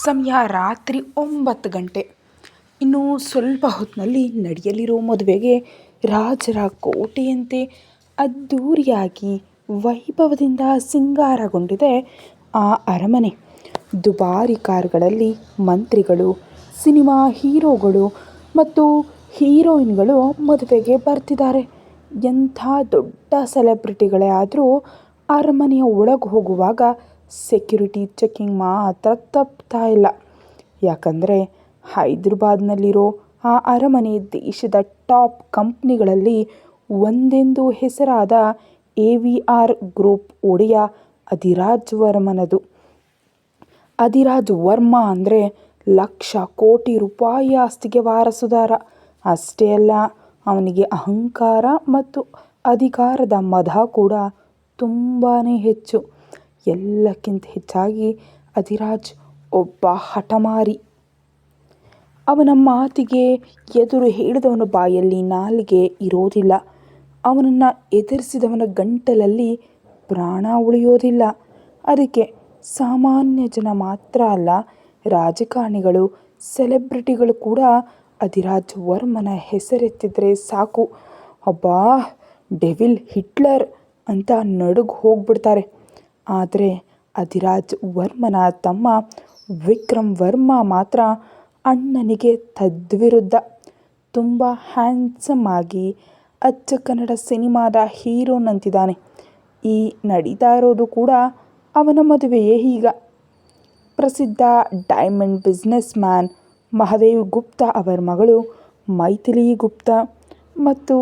ಸಮಯ ರಾತ್ರಿ 9 ಗಂಟೆ. ಇನ್ನು ಸ್ವಲ್ಪ ಹೊತ್ತಿನಲ್ಲಿ ನಡೆಯಲಿರೋ ಮದುವೆಗೆ ರಾಜರ ಕೋಟೆಯಂತೆ ಅದ್ಧೂರಿಯಾಗಿ ವೈಭವದಿಂದ ಸಿಂಗಾರಗೊಂಡಿದೆ ಆ ಅರಮನೆ. ದುಬಾರಿ ಕಾರುಗಳಲ್ಲಿ ಮಂತ್ರಿಗಳು, ಸಿನಿಮಾ ಹೀರೋಗಳು ಮತ್ತು ಹೀರೋಯಿನ್ಗಳು ಮದುವೆಗೆ ಬರ್ತಿದ್ದಾರೆ. ಎಂಥ ದೊಡ್ಡ ಸೆಲೆಬ್ರಿಟಿಗಳೇ ಆದರೂ ಅರಮನೆಯ ಒಳಗೆ ಹೋಗುವಾಗ ಸೆಕ್ಯುರಿಟಿ ಚೆಕ್ಕಿಂಗ್ ಮಾತ್ರ ತಪ್ತಾ ಇಲ್ಲ. ಯಾಕಂದರೆ ಹೈದರಾಬಾದ್ನಲ್ಲಿರೋ ಆ ಅರಮನೆ ದೇಶದ ಟಾಪ್ ಕಂಪ್ನಿಗಳಲ್ಲಿ ಒಂದೆಂದು ಹೆಸರಾದ AVR ಗ್ರೂಪ್ ಒಡೆಯ ಅಧಿರಾಜ್ ವರ್ಮನದು. ಅಧಿರಾಜ್ ವರ್ಮ ಅಂದರೆ ಲಕ್ಷ ಕೋಟಿ ರೂಪಾಯಿ ಆಸ್ತಿಗೆ ವಾರಸುದಾರ. ಅಷ್ಟೇ ಅಲ್ಲ, ಅವನಿಗೆ ಅಹಂಕಾರ ಮತ್ತು ಅಧಿಕಾರದ ಮದ ಕೂಡ ತುಂಬಾ ಹೆಚ್ಚು. ಎಲ್ಲಕ್ಕಿಂತ ಹೆಚ್ಚಾಗಿ ಅಧಿರಾಜ್ ಒಬ್ಬ ಹಠಮಾರಿ. ಅವನ ಮಾತಿಗೆ ಎದುರು ಹೇಳಿದವನ ಬಾಯಲ್ಲಿ ನಾಲಿಗೆ ಇರೋದಿಲ್ಲ. ಅವನನ್ನು ಎದುರಿಸಿದವನ ಗಂಟಲಲ್ಲಿ ಪ್ರಾಣ ಉಳಿಯೋದಿಲ್ಲ. ಅದಕ್ಕೆ ಸಾಮಾನ್ಯ ಜನ ಮಾತ್ರ ಅಲ್ಲ, ರಾಜಕಾರಣಿಗಳು, ಸೆಲೆಬ್ರಿಟಿಗಳು ಕೂಡ ಅಧಿರಾಜ್ ವರ್ಮನ ಹೆಸರೆತ್ತಿದ್ರೆ ಸಾಕು, ಅಬ್ಬಾ ಡೆವಿಲ್ ಹಿಟ್ಲರ್ ಅಂತ ನಡುಗಿ ಹೋಗ್ಬಿಡ್ತಾರೆ. ಆದರೆ ಅಧಿರಾಜ್ ವರ್ಮನ ತಮ್ಮ ವಿಕ್ರಮ್ ವರ್ಮ ಮಾತ್ರ ಅಣ್ಣನಿಗೆ ತದ್ವಿರುದ್ಧ. ತುಂಬ ಹ್ಯಾಂಡ್ಸಮ್ ಆಗಿ ಅಚ್ಚ ಕನ್ನಡ ಸಿನಿಮಾದ ಹೀರೋನಂತಿದ್ದಾನೆ. ಈ ನಡೀತಾ ಇರೋದು ಕೂಡ ಅವನ ಮದುವೆಯೇ. ಈಗ ಪ್ರಸಿದ್ಧ diamond business man Mahadev Gupta ಅವರ ಮಗಳು ಮೈಥಿಲಿ ಗುಪ್ತಾ ಮತ್ತು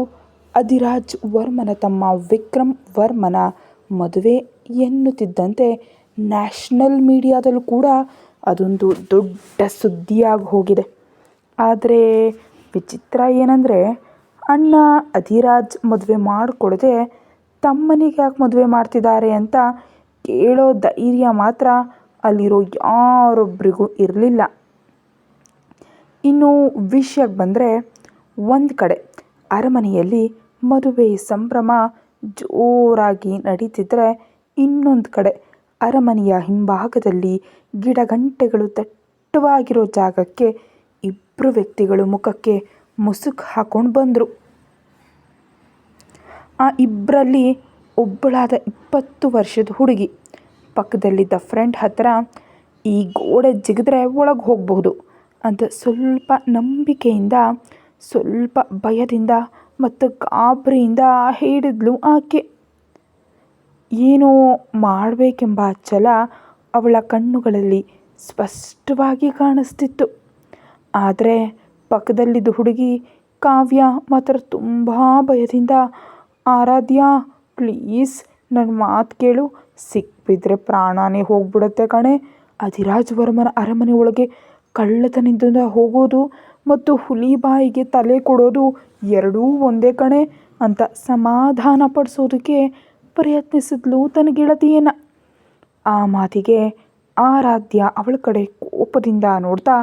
ಅಧಿರಾಜ್ ವರ್ಮನ ತಮ್ಮ ವಿಕ್ರಮ್ ವರ್ಮನ ಮದುವೆ ಎನ್ನುತ್ತಿದ್ದಂತೆ ನ್ಯಾಷನಲ್ ಮೀಡಿಯಾದಲ್ಲೂ ಕೂಡ ಅದೊಂದು ದೊಡ್ಡ ಸುದ್ದಿಯಾಗಿ ಹೋಗಿದೆ. ಆದರೆ ವಿಚಿತ್ರ ಏನಂದರೆ, ಅಣ್ಣ ಅಧಿರಾಜ್ ಮದುವೆ ಮಾಡಿಕೊಡದೆ ತಮ್ಮನಿಗೆ ಯಾಕೆ ಮದುವೆ ಮಾಡ್ತಿದ್ದಾರೆ ಅಂತ ಕೇಳೋ ಧೈರ್ಯ ಮಾತ್ರ ಅಲ್ಲಿರೋ ಯಾರೊಬ್ಬರಿಗೂ ಇರಲಿಲ್ಲ. ಇನ್ನು ವಿಷಯಕ್ಕೆ ಬಂದರೆ, ಒಂದು ಕಡೆ ಅರಮನೆಯಲ್ಲಿ ಮದುವೆ ಸಂಭ್ರಮ ಜೋರಾಗಿ ನಡೀತಿದ್ರೆ, ಇನ್ನೊಂದು ಕಡೆ ಅರಮನೆಯ ಹಿಂಭಾಗದಲ್ಲಿ ಗಿಡಗಂಟೆಗಳು ದಟ್ಟವಾಗಿರೋ ಜಾಗಕ್ಕೆ ಇಬ್ಬರು ವ್ಯಕ್ತಿಗಳು ಮುಖಕ್ಕೆ ಮುಸುಕು ಹಾಕೊಂಡು ಬಂದರು. ಆ ಇಬ್ಬರಲ್ಲಿ ಒಬ್ಬಳಾದ 20 ವರ್ಷದ ಹುಡುಗಿ ಪಕ್ಕದಲ್ಲಿದ್ದ ಫ್ರೆಂಡ್ ಹತ್ರ ಈ ಗೋಡೆ ಜಿಗಿದ್ರೆ ಒಳಗೆ ಹೋಗಬಹುದು ಅಂತ ಸ್ವಲ್ಪ ನಂಬಿಕೆಯಿಂದ, ಸ್ವಲ್ಪ ಭಯದಿಂದ ಮತ್ತು ಗಾಬರಿಯಿಂದ ಹೇಳಿದ್ಲು ಆಕೆ. ಏನೋ ಮಾಡಬೇಕೆಂಬ ಛಲ ಅವಳ ಕಣ್ಣುಗಳಲ್ಲಿ ಸ್ಪಷ್ಟವಾಗಿ ಕಾಣಿಸ್ತಿತ್ತು. ಆದರೆ ಪಕ್ಕದಲ್ಲಿದ್ದ ಹುಡುಗಿ ಕಾವ್ಯ ಮಾತ್ರ ತುಂಬ ಭಯದಿಂದ, ಆರಾಧ್ಯ ಪ್ಲೀಸ್ ನನ್ನ ಮಾತು ಕೇಳು, ಸಿಕ್ಬಿದ್ರೆ ಪ್ರಾಣನೇ ಹೋಗ್ಬಿಡುತ್ತೆ ಕಣೆ. ಅಧಿರಾಜ್ ವರ್ಮನ ಅರಮನೆ ಒಳಗೆ ಕಳ್ಳತನದಿಂದ ಹೋಗೋದು ಮತ್ತು ಹುಲಿ ಬಾಯಿಗೆ ತಲೆ ಕೊಡೋದು ಎರಡೂ ಒಂದೇ ಕಣೆ ಅಂತ ಸಮಾಧಾನ ಪಡಿಸೋದಕ್ಕೆ ಪ್ರಯತ್ನಿಸಿದ್ಲು ತನ್ನ ಗೆಳತಿಯನ್ನು. ಆ ಮಾತಿಗೆ ಆರಾಧ್ಯ ಅವಳ ಕಡೆ ಕೋಪದಿಂದ ನೋಡ್ತಾ,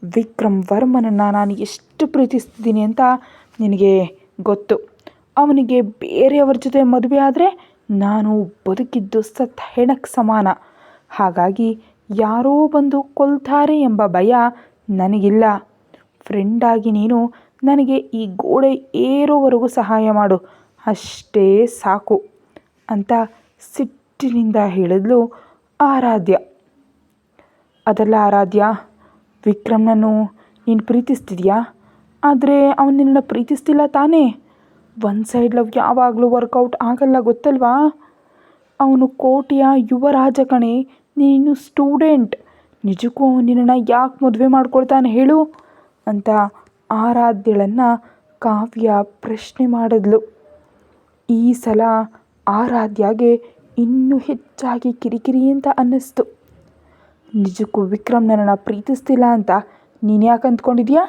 ವಿಕ್ರಮ್ ವರ್ಮನನ್ನು ನಾನು ಎಷ್ಟು ಪ್ರೀತಿಸ್ತಿದ್ದೀನಿ ಅಂತ ನಿನಗೆ ಗೊತ್ತು. ಅವನಿಗೆ ಬೇರೆಯವ್ರ ಜೊತೆ ಮದುವೆ ಆದರೆ ನಾನು ಬದುಕಿದ್ದು ಸತ್ತ ಹೆಣಕ್ಕೆ ಸಮಾನ. ಹಾಗಾಗಿ ಯಾರೋ ಬಂದು ಕೊಲ್ತಾರೆ ಎಂಬ ಭಯ ನನಗಿಲ್ಲ. ಫ್ರೆಂಡಾಗಿ ನೀನು ನನಗೆ ಈ ಗೋಡೆ ಏರೋವರೆಗೂ ಸಹಾಯ ಮಾಡು, ಅಷ್ಟೇ ಸಾಕು ಅಂತ ಸಿಟ್ಟಿನಿಂದ ಹೇಳಿದ್ಲು ಆರಾಧ್ಯ. ಅದಲ್ಲ ಆರಾಧ್ಯ, ವಿಕ್ರಮ್ನನ್ನು ನೀನು ಪ್ರೀತಿಸ್ತಿದ್ಯಾ, ಆದರೆ ಅವನು ನಿನ್ನನ್ನು ಪ್ರೀತಿಸ್ತಿಲ್ಲ ತಾನೇ? ಒನ್ ಸೈಡ್ ಲವ್ ಯಾವಾಗಲೂ ವರ್ಕೌಟ್ ಆಗಲ್ಲ ಗೊತ್ತಲ್ವಾ? ಅವನು ಕೋಟೆಯ ಯುವರಾಜ ಕಣೆ, ನೀನು ಸ್ಟೂಡೆಂಟ್. ನಿಜಕ್ಕೂ ಅವನು ನಿನ್ನನ್ನು ಯಾಕೆ ಮದುವೆ ಮಾಡ್ಕೊಳ್ತಾನೆ ಹೇಳು ಅಂತ ಆರಾಧ್ಯಳನ್ನು ಕಾವ್ಯ ಪ್ರಶ್ನೆ ಮಾಡಿದ್ಲು. ಈ ಸಲ ಆರಾಧ್ಯಗೆ ಇನ್ನೂ ಹೆಚ್ಚಾಗಿ ಕಿರಿಕಿರಿ ಅಂತ ಅನ್ನಿಸ್ತು. ನಿಜಕ್ಕೂ ವಿಕ್ರಮ್ ನನ್ನನ್ನು ಪ್ರೀತಿಸ್ತಿಲ್ಲ ಅಂತ ನೀನು ಯಾಕೆ ಅಂದ್ಕೊಂಡಿದ್ಯಾ?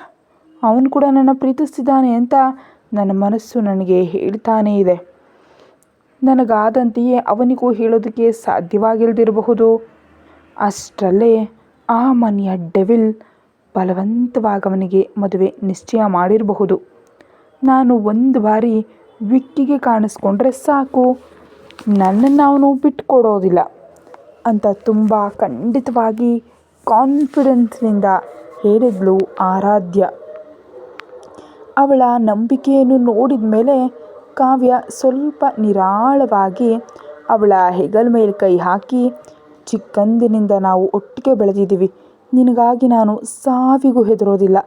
ಅವನು ಕೂಡ ನನ್ನ ಪ್ರೀತಿಸ್ತಿದ್ದಾನೆ ಅಂತ ನನ್ನ ಮನಸ್ಸು ನನಗೆ ಹೇಳ್ತಾನೇ ಇದೆ. ನನಗಾದಂತೆಯೇ ಅವನಿಗೂ ಹೇಳೋದಕ್ಕೆ ಸಾಧ್ಯವಾಗಿಲ್ಲದಿರಬಹುದು. ಅಷ್ಟರಲ್ಲೇ ಆ ಮನೆಯ ಡೆವಿಲ್ ಬಲವಂತವಾಗಿ ಅವನಿಗೆ ಮದುವೆ ನಿಶ್ಚಯ ಮಾಡಿರಬಹುದು. ನಾನು ಒಂದು ಬಾರಿ ವಿಕ್ಕಿಗೆ ಕಾಣಿಸ್ಕೊಂಡ್ರೆ ಸಾಕು, ನನ್ನನ್ನು ಅವನು ಬಿಟ್ಕೊಡೋದಿಲ್ಲ ಅಂತ ತುಂಬ ಖಂಡಿತವಾಗಿ ಕಾನ್ಫಿಡೆನ್ಸ್ನಿಂದ ಹೇಳಿದ್ಲು ಆರಾಧ್ಯ. ಅವಳ ನಂಬಿಕೆಯನ್ನು ನೋಡಿದ ಮೇಲೆ ಕಾವ್ಯ ಸ್ವಲ್ಪ ನಿರಾಳವಾಗಿ ಅವಳ ಹೆಗಲ ಮೇಲೆ ಕೈ ಹಾಕಿ, ಚಿಕ್ಕಂದಿನಿಂದ ನಾವು ಒಟ್ಟಿಗೆ ಬೆಳೆದಿದ್ದೀವಿ, ನಿನಗಾಗಿ ನಾನು ಸಾವಿಗೂ ಹೆದರೋದಿಲ್ಲ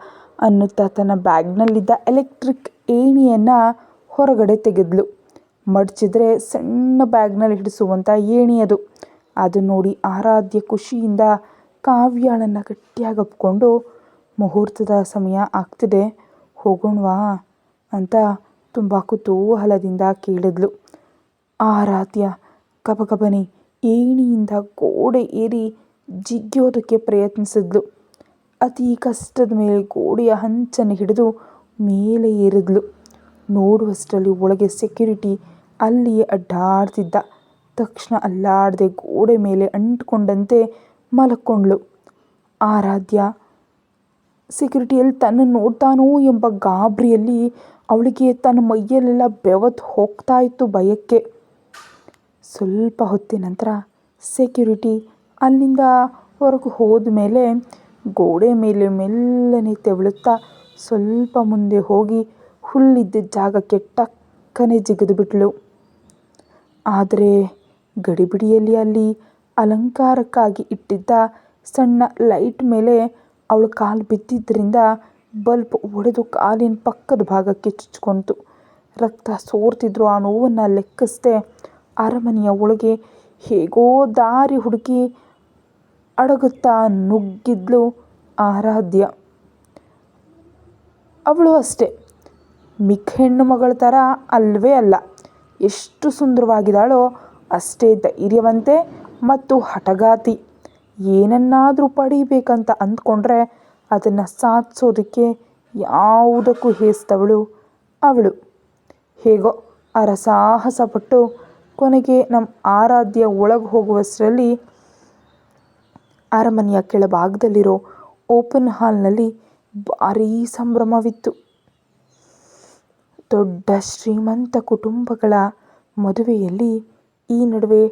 ಅನ್ನುತ್ತಾ ತನ್ನ ಬ್ಯಾಗ್ನಲ್ಲಿದ್ದ ಎಲೆಕ್ಟ್ರಿಕ್ ಏಣಿಯನ್ನು ಹೊರಗಡೆ ತೆಗೆದ್ಲು. ಮಡಚಿದ್ರೆ ಸಣ್ಣ ಬ್ಯಾಗ್ನಲ್ಲಿ ಹಿಡಿಸುವಂಥ ಏಣಿ ಅದು. ಅದನ್ನು ನೋಡಿ ಆರಾಧ್ಯ ಖುಷಿಯಿಂದ ಕಾವ್ಯಳನ್ನು ಗಟ್ಟಿಯಾಗಿ ಅಪ್ಕೊಂಡು, ಮುಹೂರ್ತದ ಸಮಯ ಆಗ್ತಿದೆ, ಹೋಗೋಣವಾ ಅಂತ ತುಂಬ ಕುತೂಹಲದಿಂದ ಕೇಳಿದ್ಲು. ಆರಾಧ್ಯ ಗಬಗಬನೆ ಏಣಿಯಿಂದ ಗೋಡೆ ಏರಿ ಜಿಗಿಯೋದಕ್ಕೆ ಪ್ರಯತ್ನಿಸಿದ್ಲು. ಅತಿ ಕಷ್ಟದ ಮೇಲೆ ಗೋಡೆಯ ಹಂಚನ್ನು ಹಿಡಿದು ಮೇಲೆ ಏರಿದ್ಲು. ನೋಡುವಷ್ಟರಲ್ಲಿ ಒಳಗೆ ಸೆಕ್ಯೂರಿಟಿ ಅಲ್ಲಿಯೇ ಅಡ್ಡಾಡ್ತಿದ್ದ. ತಕ್ಷಣ ಅಲ್ಲಾಡದೆ ಗೋಡೆ ಮೇಲೆ ಅಂಟ್ಕೊಂಡಂತೆ ಮಲ್ಕೊಂಡ್ಳು. ಆರಾಧ್ಯ ಸೆಕ್ಯೂರಿಟಿಯಲ್ಲಿ ತನ್ನನ್ನು ನೋಡ್ತಾನೋ ಎಂಬ ಗಾಬರಿಯಲ್ಲಿ ಅವಳಿಗೆ ತನ್ನ ಮೈಯಲ್ಲೆಲ್ಲ ಬೆವತ್ತು ಹೋಗ್ತಾ ಇತ್ತು ಭಯಕ್ಕೆ. ಸ್ವಲ್ಪ ಹೊತ್ತಿನ ನಂತರ ಸೆಕ್ಯೂರಿಟಿ ಅಲ್ಲಿಂದ ಹೊರಗೆ ಹೋದ ಮೇಲೆ ಗೋಡೆ ಮೇಲೆ ಮೆಲ್ಲನೆ ತೆವಳುತ್ತಾ ಸ್ವಲ್ಪ ಮುಂದೆ ಹೋಗಿ ಹುಲ್ಲಿದ್ದ ಜಾಗಕ್ಕೆ ಟಕ್ಕನೆ ಜಿಗಿದುಬಿಟ್ಳು. ಆದರೆ ಗಡಿಬಿಡಿಯಲ್ಲಿ ಅಲ್ಲಿ ಅಲಂಕಾರಕ್ಕಾಗಿ ಇಟ್ಟಿದ್ದ ಸಣ್ಣ ಲೈಟ್ ಮೇಲೆ ಅವಳ ಕಾಲು ಬಿದ್ದಿದ್ದರಿಂದ ಬಲ್ಬ್ ಒಡೆದು ಕಾಲಿನ ಪಕ್ಕದ ಭಾಗಕ್ಕೆ ಚುಚ್ಚಿಕೊಂಡಿತು. ರಕ್ತ ಸೋರ್ತಿದ್ರು ಆ ನೋವನ್ನು ಲೆಕ್ಕಿಸದೆ ಅರಮನೆಯ ಒಳಗೆ ಹೇಗೋ ದಾರಿ ಹುಡುಕಿ ಅಡಗುತ್ತಾ ನುಗ್ಗಿದ್ಲು ಆರಾಧ್ಯ. ಅವಳು ಅಷ್ಟೇ, ಮಿಕ್ಕ ಹೆಣ್ಣು ಮಗಳ ಥರ ಅಲ್ಲವೇ ಅಲ್ಲ. ಎಷ್ಟು ಸುಂದರವಾಗಿದ್ದಾಳೋ ಅಷ್ಟೇ ಧೈರ್ಯವಂತೆ ಮತ್ತು ಹಠಗಾತಿ. ಏನನ್ನಾದರೂ ಪಡೀಬೇಕಂತ ಅಂದ್ಕೊಂಡ್ರೆ ಅದನ್ನು ಸಾಧಿಸೋದಕ್ಕೆ ಯಾವುದಕ್ಕೂ ಹೇಸಿದವಳು ಅವಳು. ಹೇಗೋ ಹರಸಾಹಸ ಪಟ್ಟು ಕೊನೆಗೆ ನಮ್ಮ ಆರಾಧ್ಯ ಒಳಗೆ ಹೋಗುವಷ್ಟರಲ್ಲಿ ಅರಮನೆಯ ಕೆಳಭಾಗದಲ್ಲಿರೋ ಓಪನ್ ಹಾಲ್ನಲ್ಲಿ ಭಾರೀ ಸಂಭ್ರಮವಿತ್ತು. ದೊಡ್ಡ ಶ್ರೀಮಂತ ಕುಟುಂಬಗಳ ಮದುವೆಯಲ್ಲಿ ಈ ನಡುವೆ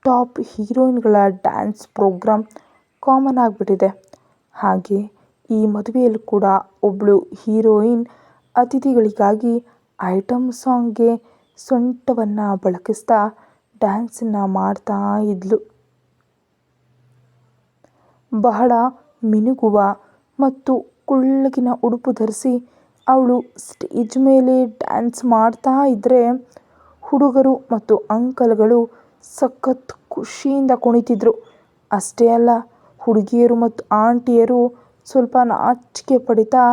ಟಾಪ್ ಹೀರೋಯಿನ್ಗಳ ಡ್ಯಾನ್ಸ್ ಪ್ರೋಗ್ರಾಮ್ ಕಾಮನ್ ಆಗಿಬಿಟ್ಟಿದೆ. ಹಾಗೆ ಈ ಮದುವೆಯಲ್ಲೂ ಕೂಡ ಒಬ್ಬಳು ಹೀರೋಯಿನ್ ಅತಿಥಿಗಳಿಗಾಗಿ ಐಟಮ್ ಸಾಂಗ್ಗೆ ಸೊಂಟವನ್ನು ಬಳಕಿಸ್ತಾ ಡ್ಯಾನ್ಸನ್ನು ಮಾಡ್ತಾ ಇದ್ಲು. ಬಹಳ ಮಿನುಗುವ ಮತ್ತು ಕುಳ್ಳಗಿನ ಉಡುಪು ಧರಿಸಿ ಅವಳು ಸ್ಟೇಜ್ ಮೇಲೆ ಡ್ಯಾನ್ಸ್ ಮಾಡ್ತಾ ಇದ್ದರೆ ಹುಡುಗರು ಮತ್ತು ಅಂಕಲ್ಗಳು ಸಖತ್ ಖುಷಿಯಿಂದ ಕುಣಿತಿದ್ರು. ಅಷ್ಟೇ ಅಲ್ಲ, ಹುಡುಗಿಯರು ಮತ್ತು ಆಂಟಿಯರು ಸ್ವಲ್ಪ ನಾಚಿಕೆ ಪಡಿತಾ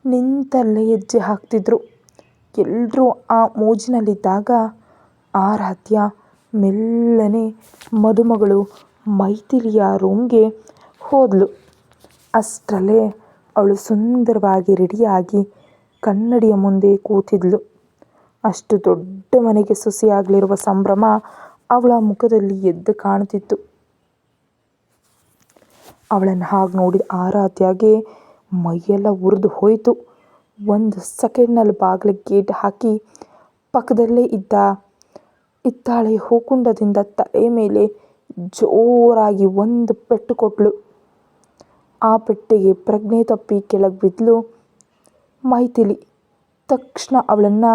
ನಿಂತಲ್ಲೇ ಹೆಜ್ಜೆ ಹಾಕ್ತಿದ್ರು. ಎಲ್ಲರೂ ಆ ಮೋಜಿನಲ್ಲಿದ್ದಾಗ ಆರಾಧ್ಯ ಮೆಲ್ಲನೆ ಮದುಮಗಳು ಮೈಥಿಲಿಯ ರೂಮ್ಗೆ ಹೋದ್ಲು. ಅಷ್ಟರಲ್ಲೇ ಅವಳು ಸುಂದರವಾಗಿ ರೆಡಿಯಾಗಿ ಕನ್ನಡಿಯ ಮುಂದೆ ಕೂತಿದ್ಲು. ಅಷ್ಟು ದೊಡ್ಡ ಮನೆಗೆ ಸೊಸೆಯಾಗಲಿರುವ ಸಂಭ್ರಮ ಅವಳ ಮುಖದಲ್ಲಿ ಎದ್ದು ಕಾಣುತ್ತಿತ್ತು. ಅವಳನ್ನು ಹಾಗೆ ನೋಡಿದ ಆರಾಧ್ಯಗೆ ಮೈಯೆಲ್ಲ ಉರಿದು ಹೋಯಿತು. ಒಂದು ಸೆಕೆಂಡ್ನಲ್ಲಿ ಬಾಗಿಲಿಗೆ ಗೇಟ್ ಹಾಕಿ ಪಕ್ಕದಲ್ಲೇ ಇದ್ದ ಹಿತ್ತಾಳೆ ಹೂಕುಂಡದಿಂದ ತಲೆ ಮೇಲೆ ಜೋರಾಗಿ ಒಂದು ಪೆಟ್ಟು ಕೊಟ್ಳು. ಆ ಪೆಟ್ಟಿಗೆ ಪ್ರಜ್ಞೆ ತಪ್ಪಿ ಕೆಳಗೆ ಬಿದ್ಲು ಮೈಥಿಲಿ. ತಕ್ಷಣ ಅವಳನ್ನು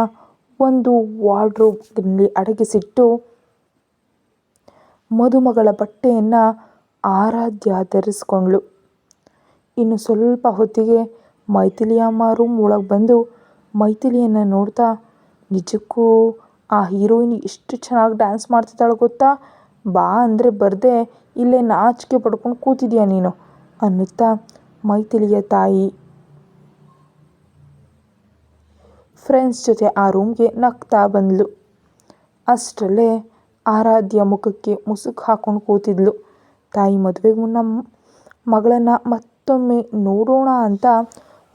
ಒಂದು ವಾರ್ಡ್ರೋಬ್ನಲ್ಲಿ ಅಡಗಿಸಿಟ್ಟು ಮದುಮಗಳ ಬಟ್ಟೆಯನ್ನು ಆರಾಧ್ಯ ಧರಿಸ್ಕೊಂಡ್ಳು. ಇನ್ನು ಸ್ವಲ್ಪ ಹೊತ್ತಿಗೆ ಮೈಥಿಲಿ ಅಮ್ಮ ರೂಮ್ ಒಳಗೆ ಬಂದು ಮೈಥಿಲಿಯನ್ನು ನೋಡ್ತಾ, ನಿಜಕ್ಕೂ ಆ ಹೀರೋಯಿನ್ ಎಷ್ಟು ಚೆನ್ನಾಗಿ ಡ್ಯಾನ್ಸ್ ಮಾಡ್ತಿದ್ದಾಳೆ ಗೊತ್ತಾ, ಬಾ ಅಂದರೆ ಬರದೆ ಇಲ್ಲೇ ನಾಚಿಕೆ ಪಡ್ಕೊಂಡು ಕೂತಿದ್ಯಾ ನೀನು ಅನ್ನುತ್ತಾ ಮೈಥಿಲಿಯ ತಾಯಿ ಫ್ರೆಂಡ್ಸ್ ಜೊತೆ ಆ ರೂಮ್ಗೆ ನಗ್ತಾ ಬಂದ್ಲು. ಅಷ್ಟರಲ್ಲೇ ಆರಾಧ್ಯ ಮುಖಕ್ಕೆ ಮುಸುಕು ಹಾಕೊಂಡು ಕೂತಿದ್ಲು. ತಾಯಿ ಮದುವೆಗೆ ಮುನ್ನ ಮಗಳನ್ನು ಮತ್ತೊಮ್ಮೆ ನೋಡೋಣ ಅಂತ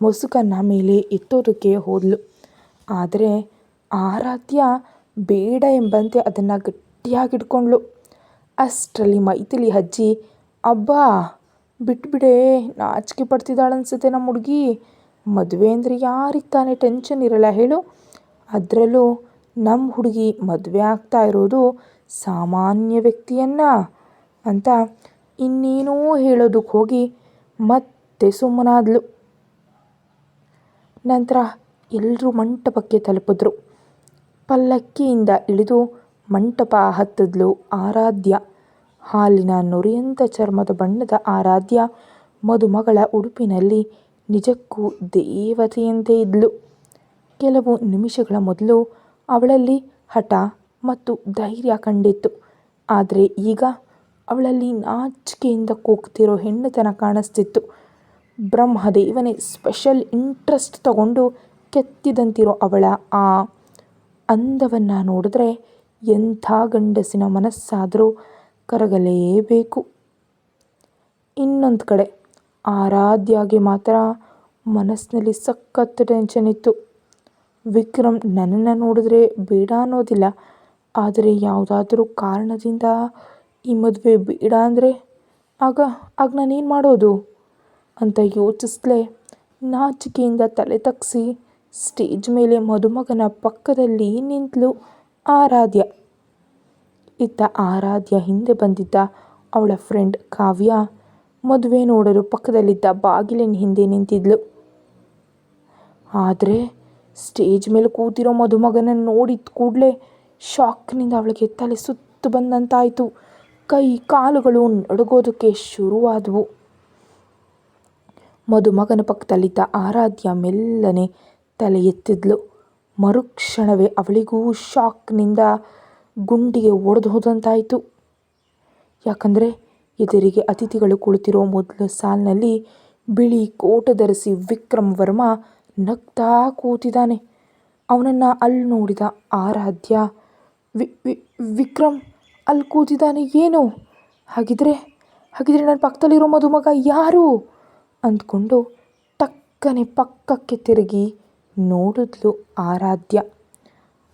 ಮುಸುಕನ್ನು ಮೇಲೆ ಎತ್ತೋದಕ್ಕೆ ಹೋದ್ಲು. ಆದರೆ ಆರಾಧ್ಯ ಬೇಡ ಎಂಬಂತೆ ಅದನ್ನು ಗಟ್ಟಿಯಾಗಿಟ್ಕೊಂಡ್ಳು. ಅಷ್ಟರಲ್ಲಿ ಮೈಥಿಲಿ ಅಜ್ಜಿ, ಅಬ್ಬಾ ಬಿಟ್ಬಿಡೆ, ನಾಚಿಕೆ ಪಡ್ತಿದ್ದಾಳನ್ಸುತ್ತೆ ನಮ್ಮ ಹುಡುಗಿ, ಮದುವೆ ಅಂದರೆ ಯಾರಿಗೆ ತಾನೇ ಟೆನ್ಷನ್ ಇರಲ್ಲ ಹೇಳು, ಅದರಲ್ಲೂ ನಮ್ಮ ಹುಡುಗಿ ಮದುವೆ ಆಗ್ತಾ ಇರೋದು ಸಾಮಾನ್ಯ ವ್ಯಕ್ತಿಯನ್ನ ಅಂತ ಇನ್ನೇನೋ ಹೇಳೋದಕ್ಕೆ ಹೋಗಿ ಮತ್ತೆ ಸುಮ್ಮನಾದ್ಲು. ನಂತರ ಎಲ್ಲರೂ ಮಂಟಪಕ್ಕೆ ತಲುಪಿದ್ರು. ಪಲ್ಲಕ್ಕಿಯಿಂದ ಇಳಿದು ಮಂಟಪ ಹತ್ತಿದ್ಲು ಆರಾಧ್ಯ. ಹಾಲಿನ ನೊರೆಯಂಥ ಚರ್ಮದ ಬಣ್ಣದ ಆರಾಧ್ಯ ಮದುಮಗಳ ಉಡುಪಿನಲ್ಲಿ ನಿಜಕ್ಕೂ ದೇವತೆಯಂತೆ ಇದ್ಲು. ಕೆಲವು ನಿಮಿಷಗಳ ಮೊದಲು ಅವಳಲ್ಲಿ ಹಠ ಮತ್ತು ಧೈರ್ಯ ಕಂಡಿತ್ತು. ಆದರೆ ಈಗ ಅವಳಲ್ಲಿ ನಾಚಿಕೆಯಿಂದ ಕೂಗ್ತಿರೋ ಹೆಣ್ಣುತನ ಕಾಣಿಸ್ತಿತ್ತು. ಬ್ರಹ್ಮದೇವನೇ ಸ್ಪೆಷಲ್ ಇಂಟ್ರೆಸ್ಟ್ ತಗೊಂಡು ಕೆತ್ತಿದಂತಿರೋ ಅವಳ ಆ ಅಂದವನ್ನು ನೋಡಿದ್ರೆ ಎಂಥ ಗಂಡಸಿನ ಮನಸ್ಸಾದರೂ ಕರಗಲೇಬೇಕು. ಇನ್ನೊಂದು ಕಡೆ ಆರಾಧ್ಯಾಗೆ ಮಾತ್ರ ಮನಸ್ಸಿನಲ್ಲಿ ಸಖತ್ ಟೆನ್ಷನ್ ಇತ್ತು. ವಿಕ್ರಮ್ ನನ್ನನ್ನು ನೋಡಿದ್ರೆ ಬೇಡ ಅನ್ನೋದಿಲ್ಲ, ಆದರೆ ಯಾವುದಾದ್ರೂ ಕಾರಣದಿಂದ ಈ ಮದುವೆ ಬೇಡ ಅಂದರೆ ಆಗ ನಾನೇನು ಮಾಡೋದು ಅಂತ ಯೋಚಿಸ್ಲೇ ನಾಚಿಕೆಯಿಂದ ತಲೆ ತಗ್ಗಿಸಿ ಸ್ಟೇಜ್ ಮೇಲೆ ಮದುಮಗನ ಪಕ್ಕದಲ್ಲಿ ನಿಂತಳು ಆರಾಧ್ಯ. ಇತ್ತ ಆರಾಧ್ಯ ಹಿಂದೆ ಬಂದಿದ್ದ ಅವಳ ಫ್ರೆಂಡ್ ಕಾವ್ಯ ಮದುವೆ ನೋಡಲು ಪಕ್ಕದಲ್ಲಿದ್ದ ಬಾಗಿಲಿನ ಹಿಂದೆ ನಿಂತಿದ್ಲು. ಆದರೆ ಸ್ಟೇಜ್ ಮೇಲೆ ಕೂತಿರೋ ಮದುಮಗನನ್ನು ನೋಡಿದ ಕೂಡಲೇ ಶಾಕ್ನಿಂದ ಅವಳಿಗೆ ತಲೆ ಸುತ್ತು ಬಂದಂತಾಯಿತು. ಕೈ ಕಾಲುಗಳು ನಡುಗೋದಕ್ಕೆ ಶುರುವಾದವು. ಮದುಮಗನ ಪಕ್ಕದಲ್ಲಿದ್ದ ಆರಾಧ್ಯ ಮೆಲ್ಲನೆ ತಲೆ ಎತ್ತಿದ್ಲು. ಮರುಕ್ಷಣವೇ ಅವಳಿಗೂ ಶಾಕ್ನಿಂದ ಗುಂಡಿಗೆ ಒಡೆದು ಹೋದಂತಾಯಿತು. ಯಾಕಂದರೆ ಎದುರಿಗೆ ಅತಿಥಿಗಳು ಕುಳಿತಿರೋ ಮೊದಲ ಸಾಲಿನಲ್ಲಿ ಬಿಳಿ ಕೋಟು ಧರಿಸಿ ವಿಕ್ರಮ್ ವರ್ಮ ನಗ್ತಾ ಕೂತಿದ್ದಾನೆ. ಅವನನ್ನು ಅಲ್ಲಿ ನೋಡಿದ ಆರಾಧ್ಯ, ವಿಕ್ರಮ್ ಅಲ್ಲಿ ಕೂತಿದ್ದಾನೆ ಏನು? ಹಾಗಿದ್ರೆ ನನ್ನ ಪಕ್ಕದಲ್ಲಿರೋ ಮದುಮಗ ಯಾರು ಅಂದ್ಕೊಂಡು ಟಕ್ಕನೆ ಪಕ್ಕಕ್ಕೆ ತಿರುಗಿ ನೋಡಿದ್ಲು ಆರಾಧ್ಯ.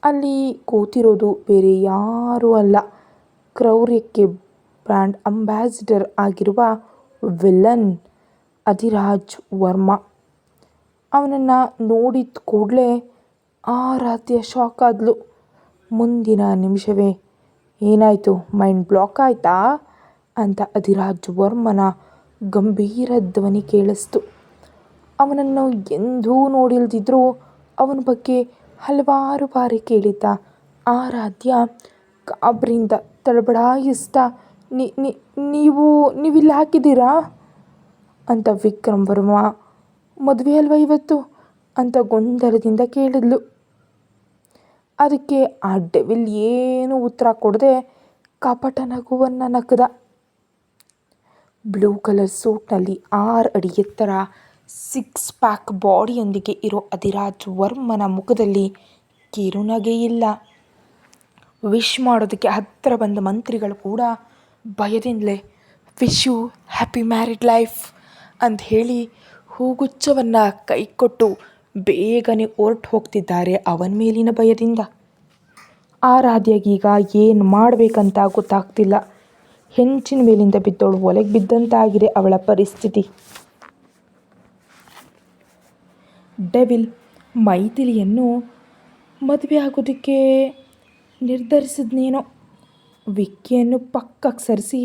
ಅಲ್ಲಿ ಕೂತಿರೋದು ಬೇರೆ ಯಾರೂ ಅಲ್ಲ, ಕ್ರೌರ್ಯಕ್ಕೆ ಬ್ರ್ಯಾಂಡ್ ಅಂಬಾಸಿಡರ್ ಆಗಿರುವ ವಿಲನ್ ಅಧಿರಾಜ್ ವರ್ಮ. ಅವನನ್ನು ನೋಡಿದ ಕೂಡಲೇ ಆರಾಧ್ಯ ಶಾಕ್ ಆದ್ಲು. ಮುಂದಿನ ನಿಮಿಷವೇ ಏನಾಯಿತು, ಮೈಂಡ್ ಬ್ಲಾಕ್ ಆಯಿತಾ ಅಂತ ಅಧಿರಾಜ್ ವರ್ಮನ ಗಂಭೀರ ಧ್ವನಿ ಕೇಳಿಸ್ತು. ಅವನನ್ನು ಎಂದೂ ನೋಡಿಲ್ದಿದ್ರೂ ಅವನ ಬಗ್ಗೆ ಹಲವಾರು ಬಾರಿ ಕೇಳಿದ್ದ ಆರಾಧ್ಯ ಗಾಬರಿಯಿಂದ ತಡಬಡಾಯಿಸ್ತಾ ನೀವಿಲ್ಲಿ ಹಾಕಿದ್ದೀರಾ ಅಂತ ವಿಕ್ರಮ್ ವರ್ಮ ಮದುವೆ ಅಲ್ವಾ ಇವತ್ತು ಅಂತ ಗೊಂದಲದಿಂದ ಕೇಳಿದ್ಲು. ಅದಕ್ಕೆ ಆ ಡೆವಿಲ್ ಏನೂ ಉತ್ತರ ಕೊಡದೆ ಕಪಟ ನಗುವನ್ನು ನಕ್ಕದ. ಬ್ಲೂ ಕಲರ್ ಸೂಟ್ನಲ್ಲಿ 6 ಅಡಿ ಎತ್ತರ, 6 ಪ್ಯಾಕ್ ಬಾಡಿಯೊಂದಿಗೆ ಇರೋ ಅಧಿರಾಜ್ ವರ್ಮನ ಮುಖದಲ್ಲಿ ಕಿರುನಗೆಯಿಲ್ಲ. ವಿಶ್ ಮಾಡೋದಕ್ಕೆ ಹತ್ತಿರ ಬಂದ ಮಂತ್ರಿಗಳು ಕೂಡ ಭಯದಿಂದಲೇ wish you happy married life ಅಂತ ಹೇಳಿ ಹೂಗುಚ್ಛವನ್ನು ಕೈಕೊಟ್ಟು ಬೇಗನೆ ಹೊರಟು ಹೋಗ್ತಿದ್ದಾರೆ ಅವನ ಮೇಲಿನ ಭಯದಿಂದ. ಆರಾಧ್ಯಗೀಗ ಏನು ಮಾಡಬೇಕಂತ ಗೊತ್ತಾಗ್ತಿಲ್ಲ. ಹೆಂಚಿನ ಮೇಲಿಂದ ಬಿದ್ದವಳು ಒಲೆಗೆ ಬಿದ್ದಂತಾಗಿದೆ ಅವಳ ಪರಿಸ್ಥಿತಿ. ಡೆವಿಲ್ ಮೈಥಿಲಿಯನ್ನು ಮದುವೆ ಆಗೋದಕ್ಕೆ ನಿರ್ಧರಿಸಿದ್ನೇನೋ. ವಿಕ್ಕಿಯನ್ನು ಪಕ್ಕಕ್ಕೆ ಸರಿಸಿ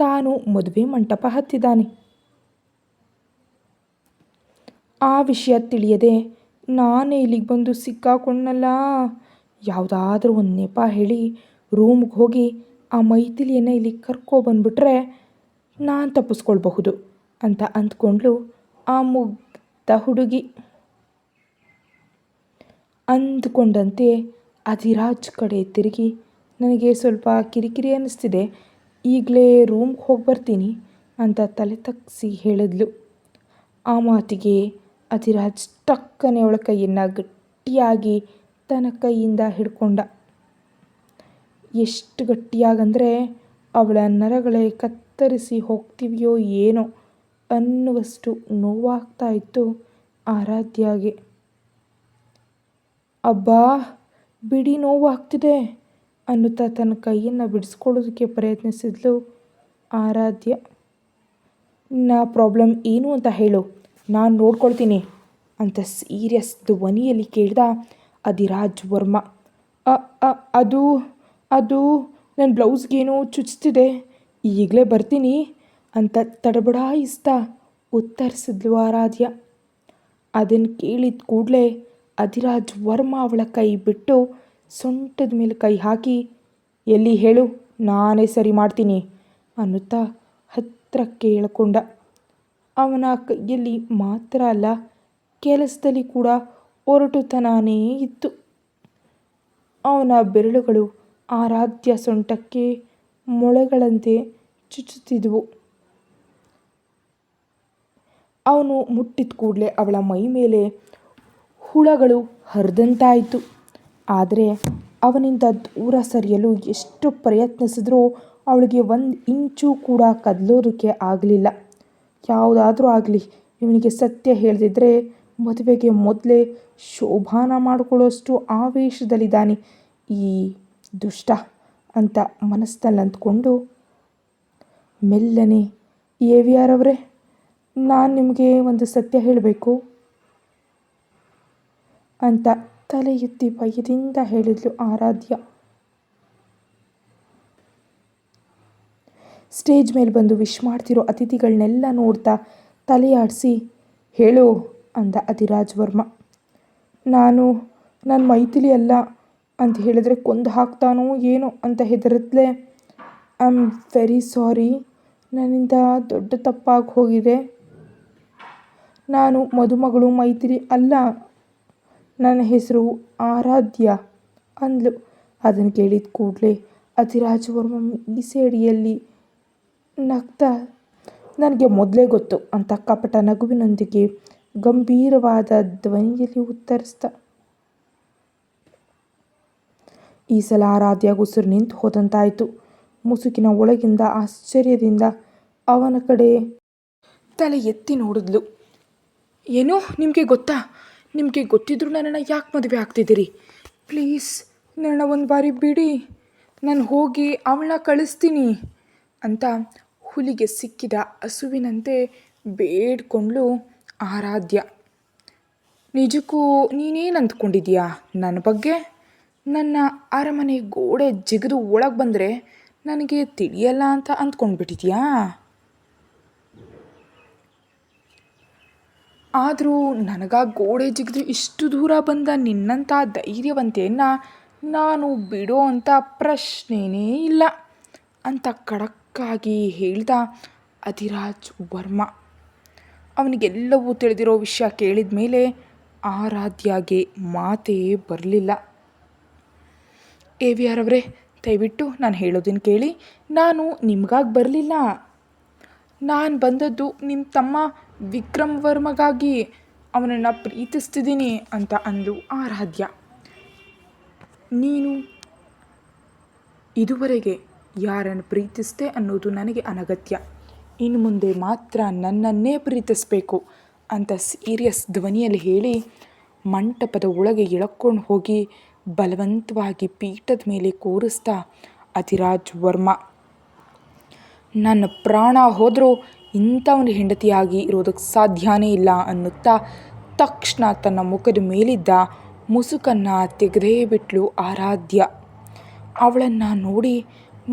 ತಾನು ಮದುವೆ ಮಂಟಪ ಹತ್ತಿದ್ದಾನೆ. ಆ ವಿಷಯ ತಿಳಿಯದೆ ನಾನೇ ಇಲ್ಲಿಗೆ ಬಂದು ಸಿಕ್ಕಾಕೊಂಡಲ್ಲ. ಯಾವುದಾದ್ರೂ ಒಂದು ನೆಪ ಹೇಳಿ ರೂಮ್ಗೆ ಹೋಗಿ ಆ ಮೈಥಿಲಿಯನ್ನು ಇಲ್ಲಿಗೆ ಕರ್ಕೊಬಂದ್ಬಿಟ್ರೆ ನಾನು ತಪ್ಪಿಸ್ಕೊಳ್ಬಹುದು ಅಂತ ಅಂದ್ಕೊಂಡ್ಳು ಆ ಮುಗ್ಧ ಹುಡುಗಿ. ಅಂದ್ಕೊಂಡಂತೆ ಅಧಿರಾಜ್ ಕಡೆ ತಿರುಗಿ, ನನಗೆ ಸ್ವಲ್ಪ ಕಿರಿಕಿರಿ ಅನ್ನಿಸ್ತಿದೆ, ಈಗಲೇ ರೂಮ್ಗೆ ಹೋಗಿ ಬರ್ತೀನಿ ಅಂತ ತಲೆ ತಗ್ಗಿಸಿ ಹೇಳಿದ್ಲು. ಆ ಮಾತಿಗೆ ಅಧಿರಾಜ್ ಟಕ್ಕನೆ ಅವಳ ಕೈಯನ್ನು ಗಟ್ಟಿಯಾಗಿ ತನ್ನ ಕೈಯಿಂದ ಹಿಡ್ಕೊಂಡ. ಎಷ್ಟು ಗಟ್ಟಿಯಾಗಂದರೆ ಅವಳ ನರಗಳೇ ಕತ್ತರಿಸಿ ಹೋಗ್ತಿವೆಯೋ ಏನೋ ಅನ್ನುವಷ್ಟು ನೋವಾಗ್ತಾ ಇತ್ತು ಆರಾಧ್ಯಾಗೆ. ಅಬ್ಬಾ ಬಿಡಿ, ನೋವು ಆಗ್ತಿದೆ ಅನ್ನುತ್ತಾ ತನ್ನ ಕೈಯನ್ನು ಬಿಡಿಸ್ಕೊಳ್ಳೋದಕ್ಕೆ ಪ್ರಯತ್ನಿಸಿದ್ಲು ಆರಾಧ್ಯ. ನಿನ್ನ ಪ್ರಾಬ್ಲಮ್ ಏನು ಅಂತ ಹೇಳು, ನಾನು ನೋಡ್ಕೊಳ್ತೀನಿ ಅಂತ ಸೀರಿಯಸ್ ಧ್ವನಿಯಲ್ಲಿ ಕೇಳಿದ ಅಧಿರಾಜ್ ವರ್ಮ. ಅದು ಅದು ನನ್ನ ಬ್ಲೌಸ್ಗೇನೋ ಚುಚ್ತಿದೆ, ಈಗಲೇ ಬರ್ತೀನಿ ಅಂತ ತಡಬಡಾಯಿಸ್ತಾ ಉತ್ತರಿಸಿದ್ಲು ಆರಾಧ್ಯ. ಅದನ್ನು ಕೇಳಿದ ಕೂಡಲೇ ಅಧಿರಾಜ್ ವರ್ಮ ಅವಳ ಕೈ ಬಿಟ್ಟು ಸೊಂಟದ ಮೇಲೆ ಕೈ ಹಾಕಿ, ಎಲ್ಲಿ ಹೇಳು, ನಾನೇ ಸರಿ ಮಾಡ್ತೀನಿ ಅನ್ನುತ್ತಾ ಹತ್ತಿರಕ್ಕೆ ಎಳ್ಕೊಂಡ. ಅವನ ಕೈಯಲ್ಲಿ ಮಾತ್ರ ಅಲ್ಲ, ಕೆಲಸದಲ್ಲಿ ಕೂಡ ಒರಟುತನನೇ ಇತ್ತು. ಅವನ ಬೆರಳುಗಳು ಆರಾಧ್ಯ ಸೊಂಟಕ್ಕೆ ಮೊಳೆಗಳಂತೆ ಚುಚ್ಚುತ್ತಿದ್ದವು. ಅವನು ಮುಟ್ಟಿದ ಕೂಡಲೇ ಅವಳ ಮೈ ಮೇಲೆ ಹುಳಗಳು ಹರಿದಂತಾಯಿತು. ಆದರೆ ಅವನಿಂದ ದೂರ ಸರಿಯಲು ಎಷ್ಟು ಪ್ರಯತ್ನಿಸಿದ್ರೂ ಅವಳಿಗೆ 1 ಇಂಚು ಕೂಡ ಕದಲೋದಕ್ಕೆ ಆಗಲಿಲ್ಲ. ಯಾವುದಾದ್ರೂ ಆಗಲಿ, ಇವನಿಗೆ ಸತ್ಯ ಹೇಳದಿದ್ದರೆ ಮದುವೆಗೆ ಮೊದಲೇ ಶೋಭಾನ ಮಾಡಿಕೊಳ್ಳೋಷ್ಟು ಆವೇಶದಲ್ಲಿದ್ದಾನೆ ಈ ದುಷ್ಟ ಅಂತ ಮನಸ್ಸಿನಲ್ಲಿ ಅಂದ್ಕೊಂಡು, ಮೆಲ್ಲನೆ, AVR ಅವರೇ, ನಾನು ನಿಮಗೆ ಒಂದು ಸತ್ಯ ಹೇಳಬೇಕು ಅಂತ ತಲೆ ಎತ್ತಿ ಭಯದಿಂದ ಹೇಳಿದ್ಲು ಆರಾಧ್ಯ. ಸ್ಟೇಜ್ ಮೇಲೆ ಬಂದು ವಿಶ್ ಮಾಡ್ತಿರೋ ಅತಿಥಿಗಳನ್ನೆಲ್ಲ ನೋಡ್ತಾ ತಲೆಯಾಡಿಸಿ, ಹೇಳು ಅಂದ ಅಧಿರಾಜ್ ವರ್ಮ. ನನ್ನ ಮೈಥಿಲಿ ಅಲ್ಲ ಅಂತ ಹೇಳಿದ್ರೆ ಕೊಂದು ಹಾಕ್ತಾನೋ ಏನೋ ಅಂತ ಹೆದರಿದ್ಲೆ. ಐ ಆಮ್ ವೆರಿ ಸಾರಿ, ನನ್ನಿಂದ ದೊಡ್ಡ ತಪ್ಪಾಗಿ ಹೋಗಿದೆ. ನಾನು ಮದುಮಗಳು ಮೈಥಿಲಿ ಅಲ್ಲ, ನನ್ನ ಹೆಸರು ಆರಾಧ್ಯ ಅಂದ್ಲು. ಅದನ್ನು ಕೇಳಿದ ಕೂಡಲೇ ಅಧಿರಾಜ್ ವರ್ಮ ಮೀಸೆ ಅಡಿಯಲ್ಲಿ ನಗ್ತಾ, ನನಗೆ ಮೊದಲೇ ಗೊತ್ತು ಅಂತ ಕಪಟ ನಗುವಿನೊಂದಿಗೆ ಗಂಭೀರವಾದ ಧ್ವನಿಯಲ್ಲಿ ಉತ್ತರಿಸ್ದ. ಈ ಸಲ ಆರಾಧ್ಯ ಉಸಿರು ನಿಂತು ಹೋದಂತಾಯಿತು. ಮುಸುಕಿನ ಒಳಗಿಂದ ಆಶ್ಚರ್ಯದಿಂದ ಅವನ ಕಡೆ ತಲೆ ಎತ್ತಿ ನೋಡಿದ್ಲು. ಏನು, ನಿಮಗೆ ಗೊತ್ತಾ? ನಿಮಗೆ ಗೊತ್ತಿದ್ರೂ ನನ್ನನ್ನು ಯಾಕೆ ಮದುವೆ ಆಗ್ತಿದ್ದೀರಿ? ಪ್ಲೀಸ್ ನನ್ನ ಒಂದು ಬಾರಿ ಬಿಡಿ, ನಾನು ಹೋಗಿ ಅವಳನ್ನ ಕಳಿಸ್ತೀನಿ ಅಂತ ಹುಲಿಗೆ ಸಿಕ್ಕಿದ ಹಸುವಿನಂತೆ ಬೇಡ್ಕೊಂಡ್ಳು ಆರಾಧ್ಯ. ನಿಜಕ್ಕೂ ನೀನೇನು ಅಂದ್ಕೊಂಡಿದ್ದೀಯಾ ನನ್ನ ಬಗ್ಗೆ? ನನ್ನ ಅರಮನೆ ಗೋಡೆ ಜಿಗಿದು ಒಳಗೆ ಬಂದರೆ ನನಗೆ ತಿಳಿಯಲ್ಲ ಅಂತ ಅಂದ್ಕೊಂಡ್ಬಿಟ್ಟಿದ್ಯಾ? ಆದರೂ ನನಗ ಗೋಡೆ ಜಿಗಿದು ಇಷ್ಟು ದೂರ ಬಂದ ನಿನ್ನಂಥ ಧೈರ್ಯವಂತೆಯನ್ನು ನಾನು ಬಿಡೋ ಅಂಥ ಪ್ರಶ್ನೆಯೇ ಇಲ್ಲ ಅಂತ ಖಡಕ್ಕಾಗಿ ಹೇಳ್ದ ಅಧಿರಾಜ್ ವರ್ಮ. ಅವನಿಗೆಲ್ಲವೂ ತಿಳಿದಿರೋ ವಿಷಯ ಕೇಳಿದ ಮೇಲೆ ಆರಾಧ್ಯಗೆ ಮಾತೇ ಬರಲಿಲ್ಲ. AVR ಅವರೇ, ದಯವಿಟ್ಟು ನಾನು ಹೇಳೋದನ್ನು ಕೇಳಿ. ನಾನು ನಿಮಗಾಗಿ ಬರಲಿಲ್ಲ. ನಾನು ಬಂದದ್ದು ನಿಮ್ಮ ತಮ್ಮ ವಿಕ್ರಮ್ ವರ್ಮಗಾಗಿ. ಅವನನ್ನು ಪ್ರೀತಿಸ್ತಿದ್ದೀನಿ ಅಂತ ಅಂದು ಆರಾಧ್ಯ. ನೀನು ಇದುವರೆಗೆ ಯಾರನ್ನು ಪ್ರೀತಿಸ್ದೆ ಅನ್ನೋದು ನನಗೆ ಅನಗತ್ಯ. ಇನ್ನು ಮುಂದೆ ಮಾತ್ರ ನನ್ನನ್ನೇ ಪ್ರೀತಿಸಬೇಕು ಅಂತ ಸೀರಿಯಸ್ ಧ್ವನಿಯಲ್ಲಿ ಹೇಳಿ ಮಂಟಪದ ಒಳಗೆ ಎಳ್ಕೊಂಡು ಹೋಗಿ ಬಲವಂತವಾಗಿ ಪೀಠದ ಮೇಲೆ ಕೂರಿಸ್ತಾ ಅಧಿರಾಜ್ ವರ್ಮ, ನನ್ನ ಪ್ರಾಣ ಹೋದರೂ ಇಂಥವನ ಹೆಂಡತಿಯಾಗಿ ಇರೋದಕ್ಕೆ ಸಾಧ್ಯನೇ ಇಲ್ಲ ಅನ್ನುತ್ತಾ ತಕ್ಷಣ ತನ್ನ ಮುಖದ ಮೇಲಿದ್ದ ಮುಸುಕನ್ನು ತೆಗೆದೇ ಬಿಟ್ಲು ಆರಾಧ್ಯ. ಅವಳನ್ನು ನೋಡಿ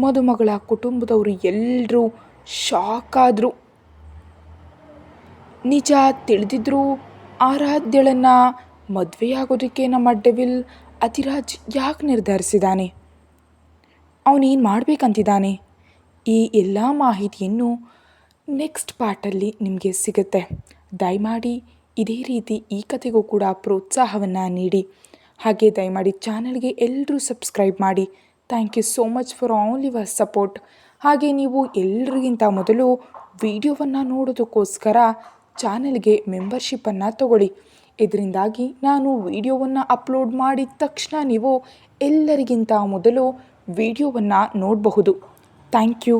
ಮದುಮಗಳ ಕುಟುಂಬದವರು ಎಲ್ಲರೂ ಶಾಕ್ ಆದರು. ನಿಜ ತಿಳಿದಿದ್ರೂ ಆರಾಧ್ಯಳನ್ನು ಮದುವೆಯಾಗೋದಕ್ಕೆ ನಮ್ಮ ಡೆವಿಲ್ ಅಧಿರಾಜ್ ಯಾಕೆ ನಿರ್ಧರಿಸಿದ್ದಾನೆ? ಅವನೇನು ಮಾಡಬೇಕಂತಿದ್ದಾನೆ? ಈ ಎಲ್ಲ ಮಾಹಿತಿಯನ್ನು ನೆಕ್ಸ್ಟ್ ಪಾರ್ಟಲ್ಲಿ ನಿಮಗೆ ಸಿಗುತ್ತೆ. ದಯಮಾಡಿ ಇದೇ ರೀತಿ ಈ ಕಥೆಗೂ ಕೂಡ ಪ್ರೋತ್ಸಾಹವನ್ನು ನೀಡಿ. ಹಾಗೆ ದಯಮಾಡಿ ಚಾನಲ್ಗೆ ಎಲ್ಲರೂ ಸಬ್ಸ್ಕ್ರೈಬ್ ಮಾಡಿ. Thank you so much for all your support. ಹಾಗೆ ನೀವು ಎಲ್ಲರಿಗಿಂತ ಮೊದಲು ವಿಡಿಯೋವನ್ನು ನೋಡೋದಕ್ಕೋಸ್ಕರ ಚಾನಲ್ಗೆ ಮೆಂಬರ್ಶಿಪ್ಪನ್ನು ತಗೊಳ್ಳಿ. ಇದರಿಂದಾಗಿ ನಾನು ವಿಡಿಯೋವನ್ನು ಅಪ್ಲೋಡ್ ಮಾಡಿದ ತಕ್ಷಣ ನೀವು ಎಲ್ಲರಿಗಿಂತ ಮೊದಲು ವಿಡಿಯೋವನ್ನು ನೋಡಬಹುದು. Thank you.